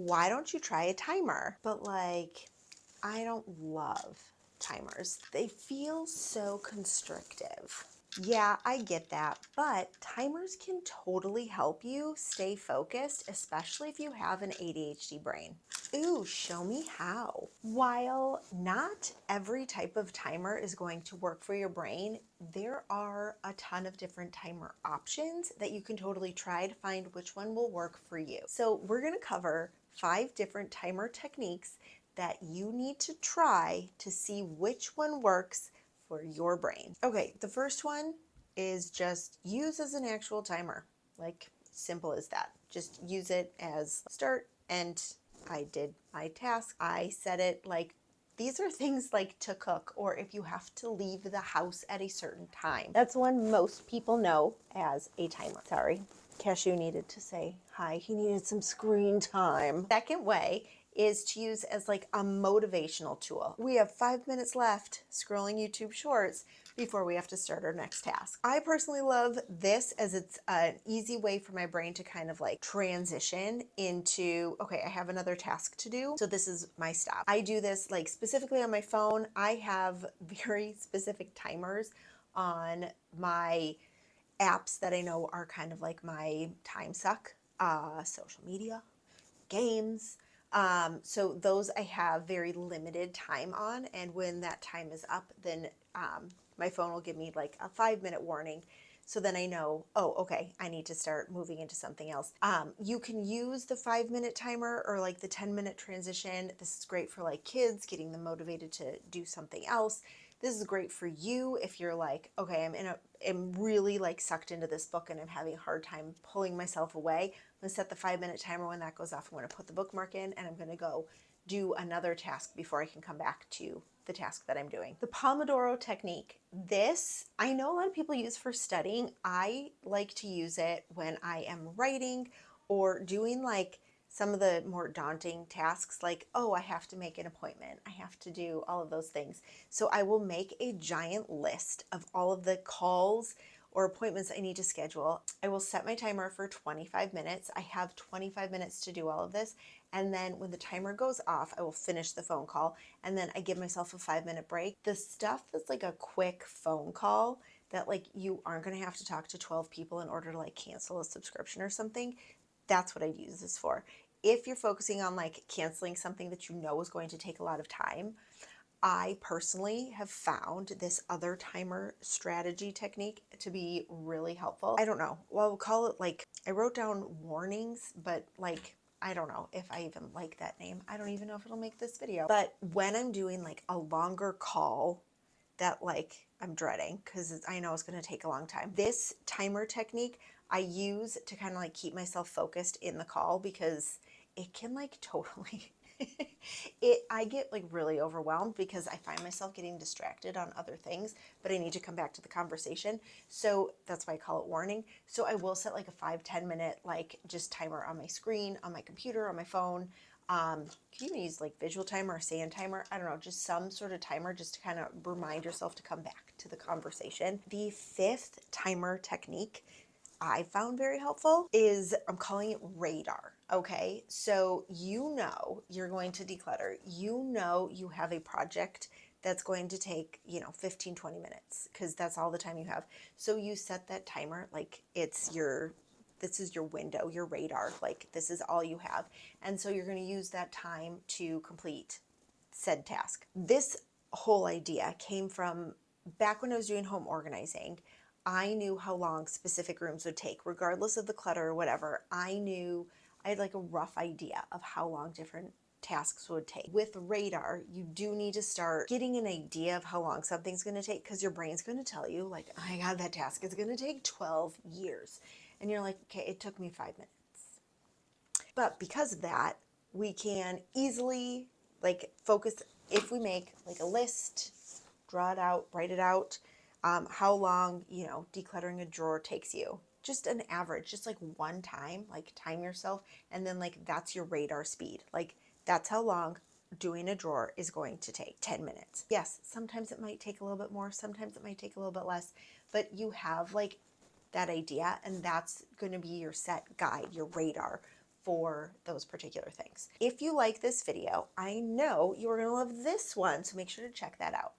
why don't you try a timer? But like, I don't love timers. They feel so constrictive. Yeah, I get that, but timers can totally help you stay focused, especially if you have an ADHD brain. Ooh, show me how. While not every type of timer is going to work for your brain, there are a ton of different timer options that you can totally try to find which one will work for you. So we're gonna cover 5 different timer techniques that you need to try to see which one works for your brain. Okay, the first one is just use as an actual timer. Like, simple as that. Just use it as start, and I did my task. I set it like, these are things like to cook, or if you have to leave the house at a certain time. That's one most people know as a timer. Sorry, Cashew needed to say hi. He needed some screen time. Second way is to use as like a motivational tool. We have 5 minutes left scrolling YouTube shorts before we have to start our next task. I personally love this as it's an easy way for my brain to kind of like transition into, okay, I have another task to do, so this is my stop. I do this like specifically on my phone. I have very specific timers on my apps that I know are kind of like my time suck, social media, games. So those I have very limited time on, and when that time is up, then my phone will give me like a 5-minute warning. So then I know, oh, okay, I need to start moving into something else. You can use the 5-minute timer or like the 10-minute transition. This is great for like kids, getting them motivated to do something else. This is great for you if you're like, okay, I'm really like sucked into this book and I'm having a hard time pulling myself away. I'm gonna set the 5-minute timer. When that goes off, I'm gonna put the bookmark in and I'm gonna go do another task before I can come back to the task that I'm doing. The Pomodoro technique. This, I know a lot of people use for studying. I like to use it when I am writing or doing like some of the more daunting tasks, like, oh, I have to make an appointment. I have to do all of those things. So I will make a giant list of all of the calls or appointments I need to schedule. I will set my timer for 25 minutes. I have 25 minutes to do all of this. And then when the timer goes off, I will finish the phone call. And then I give myself a 5-minute break. The stuff that's like a quick phone call that like you aren't gonna have to talk to 12 people in order to like cancel a subscription or something, that's what I use this for. If you're focusing on like canceling something that you know is going to take a lot of time, I personally have found this other timer strategy technique to be really helpful. I don't know. Well, we'll call it like, I wrote down warnings, but like, I don't know if I even like that name. I don't even know if it'll make this video. But when I'm doing like a longer call that like I'm dreading because I know it's going to take a long time, this timer technique I use to kind of like keep myself focused in the call, because it can like totally I get like really overwhelmed because I find myself getting distracted on other things, but I need to come back to the conversation. So that's why I call it warning. So I will set like a 5-10 minute like just timer on my screen, on my computer, on my phone. Can you even use like visual timer or sand timer? I don't know, just some sort of timer just to kind of remind yourself to come back to the conversation. The 5th timer technique I found very helpful is, I'm calling it radar. Okay, so you know you're going to declutter. You know you have a project that's going to take, 15-20 minutes, because that's all the time you have. So you set that timer like this is your window, your radar, like this is all you have. And so you're going to use that time to complete said task. This whole idea came from back when I was doing home organizing. I knew how long specific rooms would take, regardless of the clutter or whatever. I had like a rough idea of how long different tasks would take. With radar, you do need to start getting an idea of how long something's going to take, because your brain's going to tell you like, oh my God, that task is going to take 12 years. And you're like, okay, it took me 5 minutes. But because of that, we can easily like focus, if we make like a list, draw it out, write it out, how long, decluttering a drawer takes you. Just an average, just like one time, like time yourself, and then like that's your radar speed. Like that's how long doing a drawer is going to take, 10 minutes. Yes, sometimes it might take a little bit more, sometimes it might take a little bit less, but you have like that idea, and that's going to be your set guide, your radar for those particular things. If you like this video, I know you are going to love this one, so make sure to check that out.